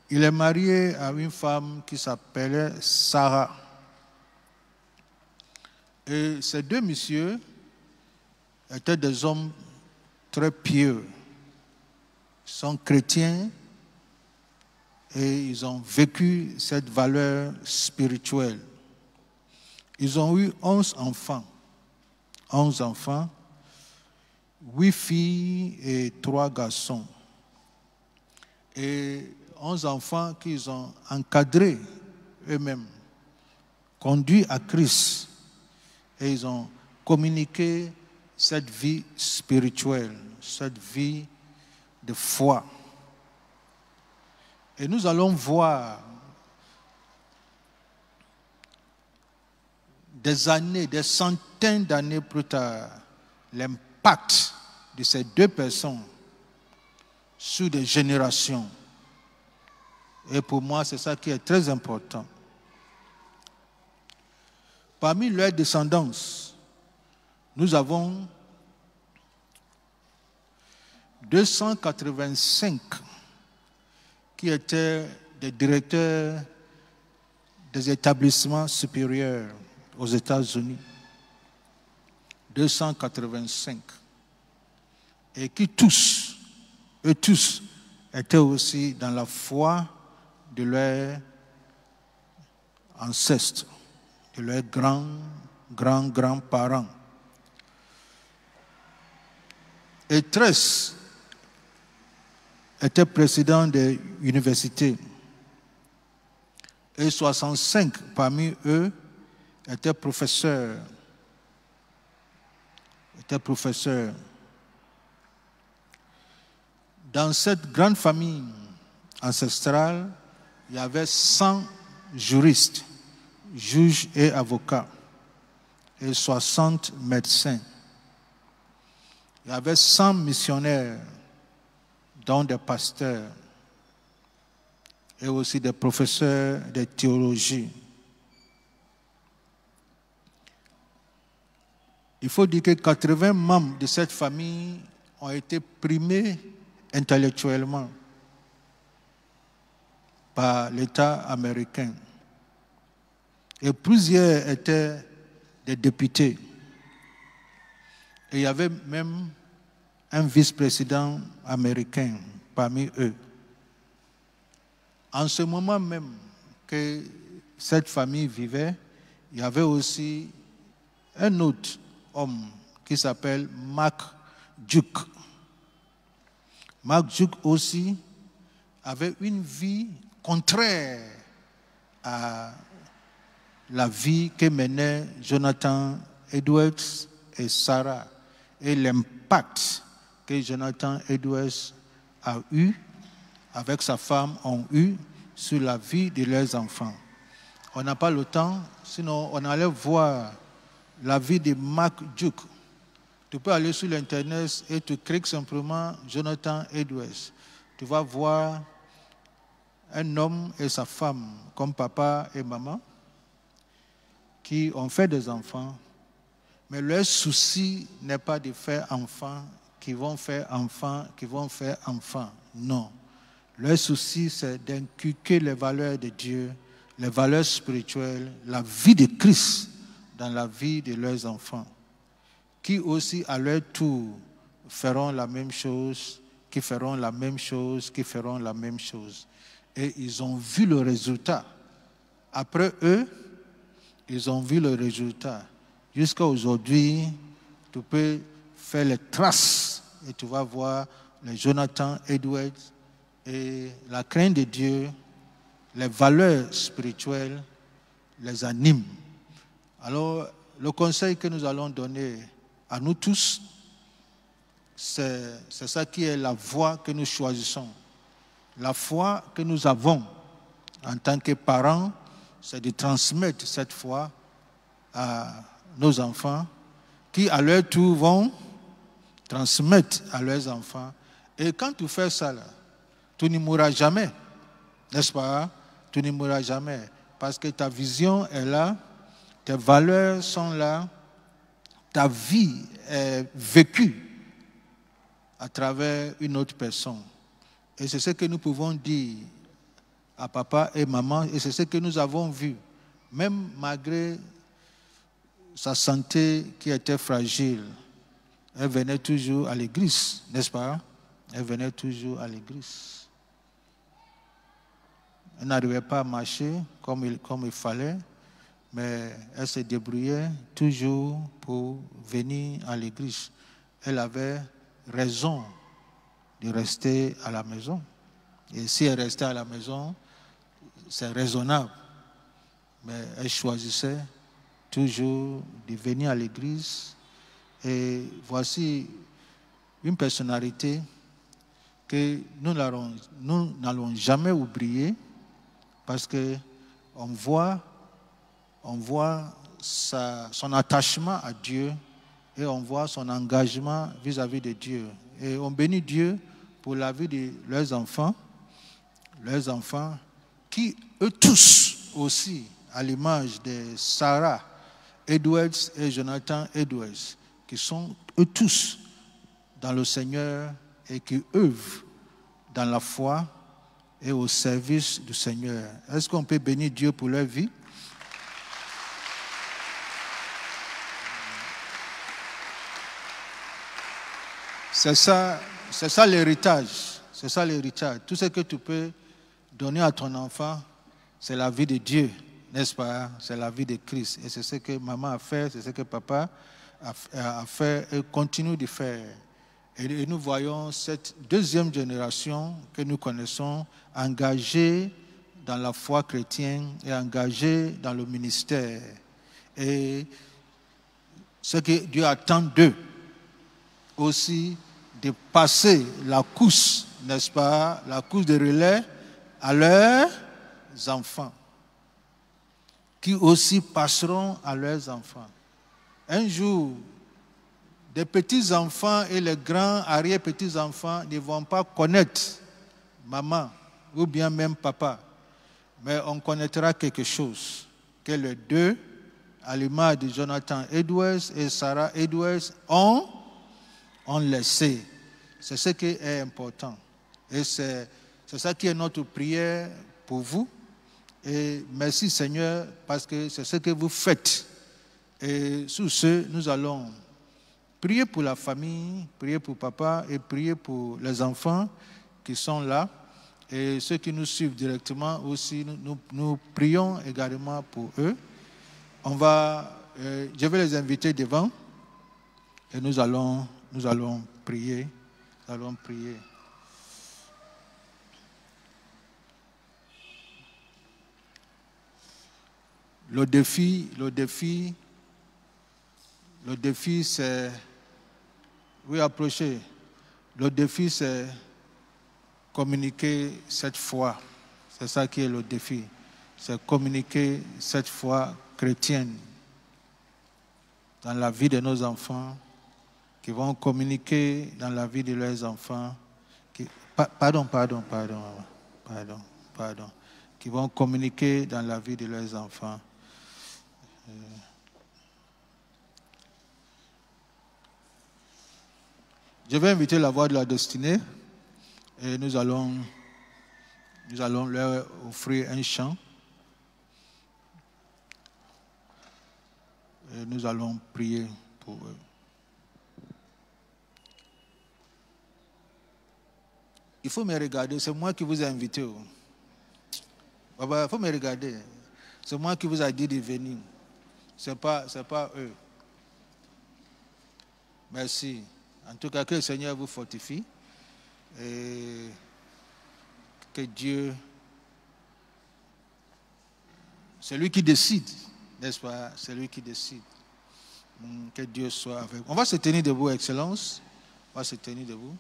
Speaker 5: il est marié à une femme qui s'appelait Sarah. Et ces deux messieurs étaient des hommes très pieux. Ils sont chrétiens et ils ont vécu cette valeur spirituelle. Ils ont eu 11 enfants. 11 enfants, 8 filles et 3 garçons. Et 11 enfants qu'ils ont encadrés eux-mêmes, conduits à Christ. Et ils ont communiqué cette vie spirituelle, cette vie de foi. Et nous allons voir des années, des centaines d'années plus tard, l'impact de ces deux personnes sur des générations. Et pour moi, c'est ça qui est très important. Parmi leurs descendants, nous avons 285 qui étaient des directeurs des établissements supérieurs aux États-Unis. 285. Et qui tous, eux tous, étaient aussi dans la foi de leurs ancêtres, de leurs grands-parents. Et 13 étaient présidents des universités. Et 65 parmi eux étaient professeurs. Dans cette grande famille ancestrale, il y avait 100 juristes, juges et avocats, et 60 médecins. Il y avait 100 missionnaires, dont des pasteurs, et aussi des professeurs de théologie. Il faut dire que 80 membres de cette famille ont été primés intellectuellement par l'État américain. Et plusieurs étaient des députés. Et il y avait même un vice-président américain parmi eux. En ce moment même que cette famille vivait, il y avait aussi un autre homme qui s'appelle Mark Duke. Mark Duke aussi avait une vie contraire à la vie que menaient Jonathan Edwards et Sarah, et l'impact que Jonathan Edwards a eu, avec sa femme, ont eu sur la vie de leurs enfants. On n'a pas le temps, sinon on allait voir la vie de Mark Duke. Tu peux aller sur l'Internet et tu cliques simplement Jonathan Edwards. Tu vas voir un homme et sa femme, comme papa et maman, qui ont fait des enfants, mais leur souci n'est pas de faire enfants, qui vont faire enfants, qui vont faire enfants. Non. Leur souci, c'est d'inculquer les valeurs de Dieu, les valeurs spirituelles, la vie de Christ dans la vie de leurs enfants, qui aussi, à leur tour, feront la même chose, qui feront la même chose, qui feront la même chose. Et ils ont vu le résultat. Après eux, ils ont vu le résultat. Jusqu'à aujourd'hui, tu peux faire les traces et tu vas voir les Jonathan Edwards et la crainte de Dieu, les valeurs spirituelles les animent. Alors, le conseil que nous allons donner à nous tous, c'est ça qui est la voie que nous choisissons. La foi que nous avons en tant que parents, c'est de transmettre cette foi à nos enfants, qui à leur tour vont transmettre à leurs enfants. Et quand tu fais ça, là, tu ne mourras jamais, n'est-ce pas? Tu ne mourras jamais, parce que ta vision est là, tes valeurs sont là, ta vie est vécue à travers une autre personne. Et c'est ce que nous pouvons dire à papa et maman, et c'est ce que nous avons vu, même malgré sa santé qui était fragile. Elle venait toujours à l'église, n'est-ce pas? Elle venait toujours à l'église. Elle n'arrivait pas à marcher comme il fallait, mais elle se débrouillait toujours pour venir à l'église. Elle avait raison de rester à la maison. Et si elle restait à la maison, c'est raisonnable. Mais elle choisissait toujours de venir à l'église. Et voici une personnalité que nous n'allons jamais oublier, parce qu'on voit son attachement à Dieu et on voit son engagement vis-à-vis de Dieu. Et on bénit Dieu pour la vie de leurs enfants qui, eux tous aussi, à l'image de Sarah Edwards et Jonathan Edwards, qui sont eux tous dans le Seigneur et qui œuvrent dans la foi et au service du Seigneur. Est-ce qu'on peut bénir Dieu pour leur vie? C'est ça l'héritage. C'est ça l'héritage. Tout ce que tu peux donner à ton enfant, c'est la vie de Dieu, n'est-ce pas? C'est la vie de Christ. Et c'est ce que maman a fait, c'est ce que papa a fait et continue de faire. Et nous voyons cette deuxième génération que nous connaissons engagée dans la foi chrétienne et engagée dans le ministère. Et ce que Dieu attend d'eux, aussi de passer la course, n'est-ce pas, la course de relais à leurs enfants, qui aussi passeront à leurs enfants. Un jour, des petits-enfants et les grands arrière-petits-enfants ne vont pas connaître maman ou bien même papa, mais on connaîtra quelque chose que les deux, à l'image de Jonathan Edwards et Sarah Edwards, ont laissé. C'est ce qui est important. Et c'est ça qui est notre prière pour vous. Et merci Seigneur, parce que c'est ce que vous faites. Et sous ce, nous allons prier pour la famille, prier pour papa et prier pour les enfants qui sont là. Et ceux qui nous suivent directement aussi, nous prions également pour eux. Je vais les inviter devant et nous allons prier. Nous allons prier. Le défi, c'est... Oui, approchez. Le défi, c'est communiquer cette foi. C'est ça qui est le défi. C'est communiquer cette foi chrétienne dans la vie de nos enfants, qui vont communiquer dans la vie de leurs enfants. Pardon. Qui vont communiquer dans la vie de leurs enfants. Je vais inviter la voix de la destinée et nous allons leur offrir un chant. Et nous allons prier pour eux. Il faut me regarder, c'est moi qui vous ai invité. Il faut me regarder. C'est moi qui vous ai dit de venir. C'est pas eux. Merci. En tout cas, que le Seigneur vous fortifie et que Dieu, c'est lui qui décide, n'est-ce pas? C'est lui qui décide. Que Dieu soit avec vous. On va se tenir debout, Excellence. On va se tenir debout.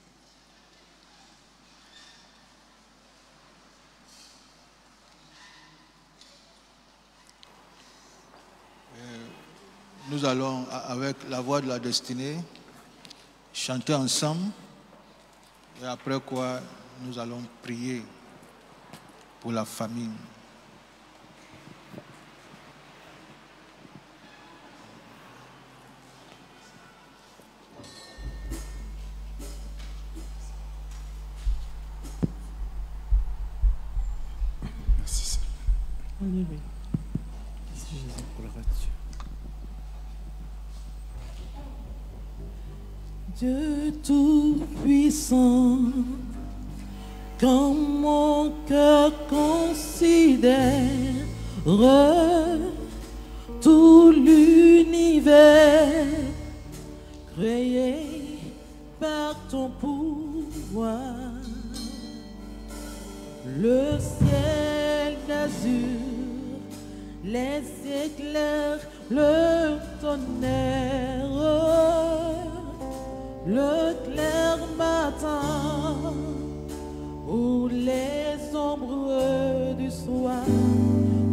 Speaker 5: Nous allons, avec la voix de la destinée, chanter ensemble. Et après quoi, nous allons prier pour la famille.
Speaker 2: Merci Seigneur.
Speaker 6: Alléluia. Merci Jésus pour la radio. Dieu Tout-Puissant, quand mon cœur considère tout l'univers créé par ton pouvoir, le ciel d'azur, les éclairs, le tonnerre, le clair matin ou les ombres du soir.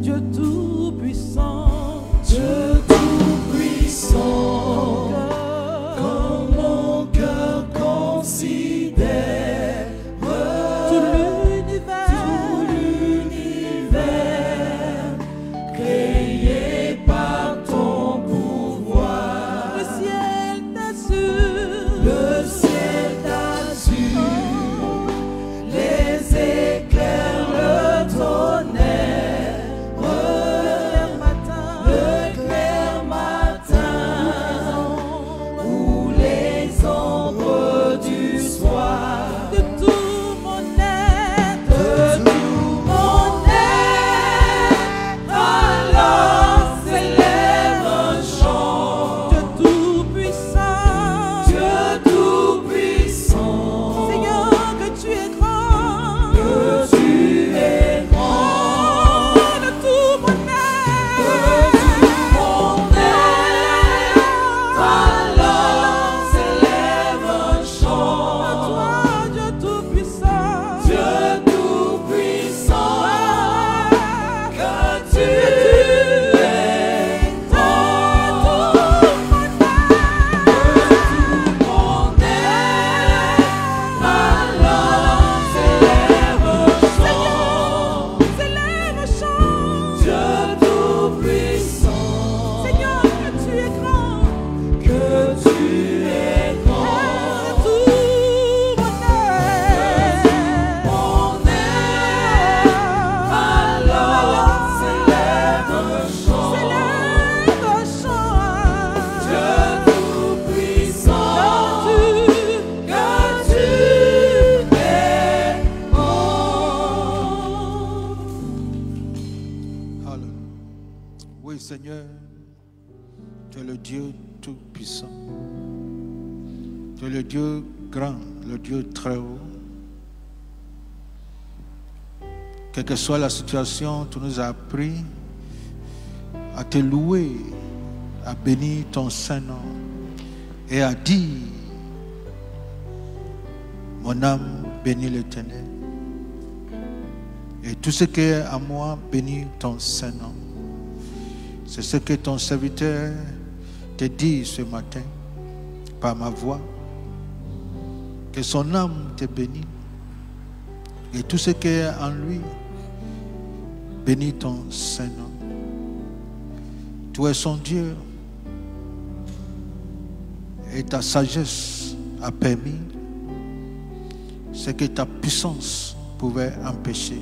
Speaker 6: Dieu Tout-Puissant,
Speaker 2: Dieu Tout-Puissant, quand mon cœur considère
Speaker 6: tout l'univers
Speaker 2: créé par ton pouvoir,
Speaker 6: le ciel d'azur,
Speaker 2: les éclairs, le tonnerre,
Speaker 5: Alléluia. Oui, Seigneur, tu es le Dieu tout-puissant. Tu es le Dieu grand, le Dieu très haut. Quelle que soit la situation, tu nous as appris à te louer, à bénir ton Saint-Nom et à dire: mon âme bénit l'Éternel. Et tout ce qui est à moi bénit ton Saint-Nom. C'est ce que ton serviteur te dit ce matin par ma voix. Que son âme te bénisse. Et tout ce qui est en lui bénit ton Saint-Nom. Tu es son Dieu. Et ta sagesse a permis ce que ta puissance pouvait empêcher.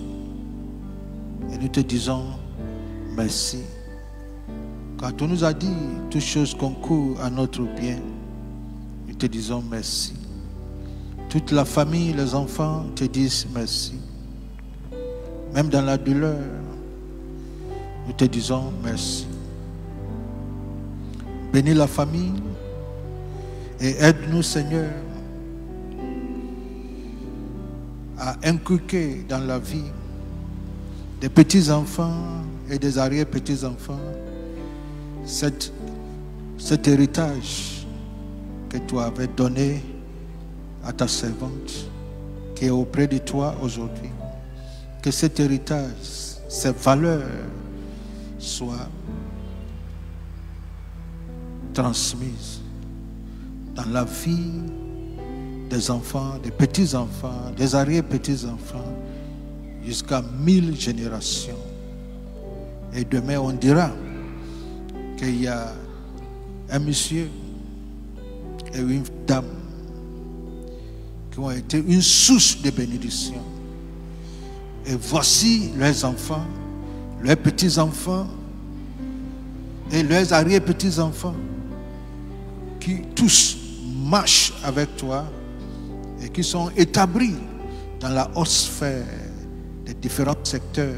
Speaker 5: Et nous te disons merci. Quand tu nous as dit toutes choses concourent à notre bien, nous te disons merci. Toute la famille, les enfants te disent merci. Même dans la douleur, nous te disons merci. Bénis la famille et aide-nous, Seigneur, à inculquer dans la vie des petits-enfants et des arrière-petits-enfants cet héritage que tu avais donné à ta servante qui est auprès de toi aujourd'hui. Que cet héritage, ces valeurs soient transmises dans la vie des enfants, des petits-enfants, des arrière-petits-enfants, jusqu'à 1000 générations. Et demain, on dira qu'il y a un monsieur et une dame qui ont été une source de bénédiction. Et voici leurs enfants, leurs petits-enfants et leurs arrière-petits-enfants qui tous marchent avec toi et qui sont établis dans la haute sphère des différents secteurs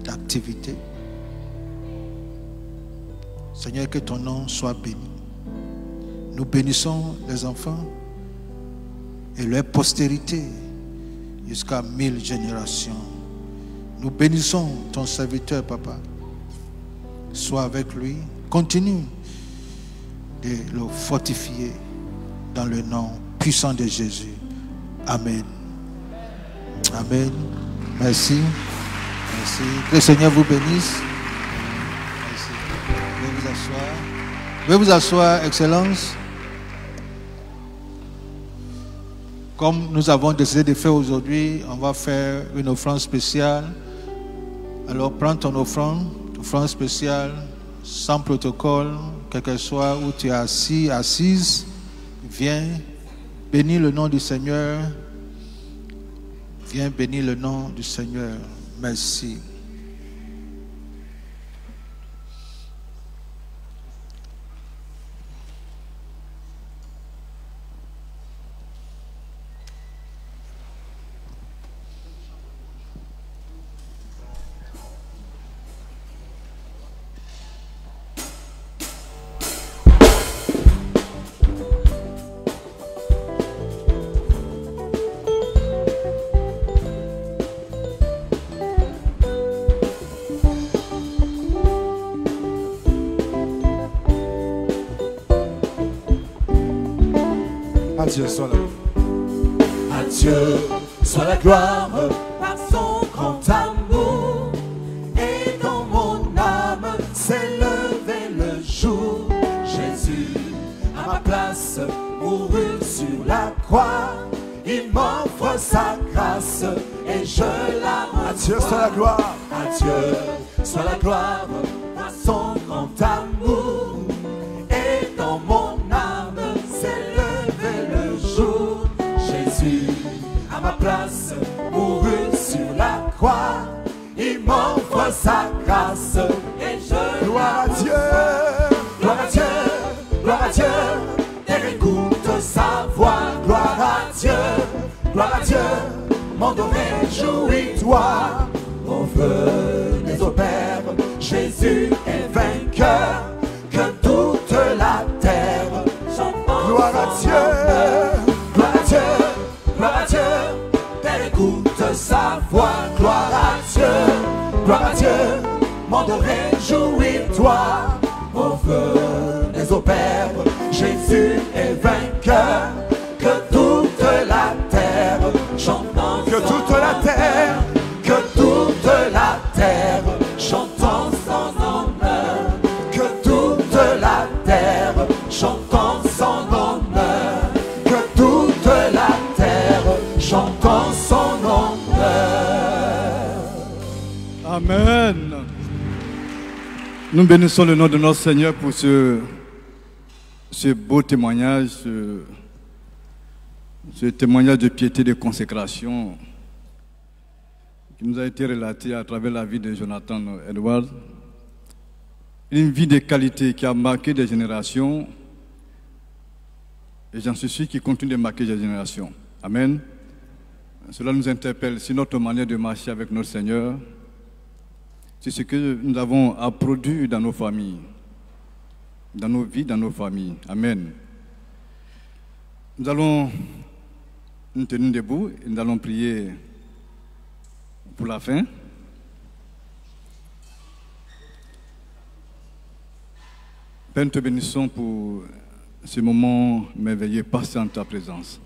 Speaker 5: d'activité. Seigneur, que ton nom soit béni. Nous bénissons les enfants et leur postérité jusqu'à 1000 générations. Nous bénissons ton serviteur, Papa. Sois avec lui. Continue de le fortifier dans le nom puissant de Jésus. Amen. Amen. Merci. Merci. Que le Seigneur vous bénisse. Merci. Veuillez vous asseoir. Veuillez vous asseoir, Excellence. Comme nous avons décidé de faire aujourd'hui, on va faire une offrande spéciale. Alors prends ton offrande spéciale, sans protocole, quel que soit où tu es assis, assise. Viens, bénis le nom du Seigneur. Viens bénir le nom du Seigneur. Merci.
Speaker 1: Adieu soit la gloire par son grand amour. Et dans mon âme s'est levé le jour. Jésus à ma place mourut sur la croix. Il m'offre sa grâce et je la reçois. Adieu soit la gloire. Adieu soit la gloire par son grand amour. Et dans mon âme s'est levé le jour. Jésus à ma place mourut sur la croix. Il m'offre sa grâce et je gloire à Dieu, gloire à Dieu, gloire à Dieu. Et écoute sa voix, gloire à Dieu, mon Dieu, réjouis-toi. On veut des au Père,
Speaker 2: Jésus est vainqueur, que toute la terre chante en
Speaker 1: Gloire à
Speaker 2: son
Speaker 1: Dieu.
Speaker 2: honneur. Gloire à Dieu, gloire à Dieu, terre écoute sa voix. Gloire à Dieu, monde réjouis-toi, au feu des eaux Père. Jésus est vainqueur, que toute la terre chante en
Speaker 1: Que
Speaker 2: son
Speaker 1: toute la terre,
Speaker 2: que toute la terre chante en son honneur, que toute la terre chante en son honneur, que toute la terre chante en son honneur.
Speaker 3: Amen. Nous bénissons le nom de notre Seigneur pour ce beau témoignage, ce témoignage de piété, de consécration qui nous a été relaté à travers la vie de Jonathan Edwards. Une vie de qualité qui a marqué des générations et j'en suis sûr qu'il continue de marquer des générations. Amen. Cela nous interpelle sur notre manière de marcher avec notre Seigneur. C'est ce que nous avons à produire dans nos familles, dans nos vies, dans nos familles. Amen. Nous allons nous tenir debout et nous allons prier pour la fin. Père, nous te bénissons pour ce moment merveilleux passé en ta présence.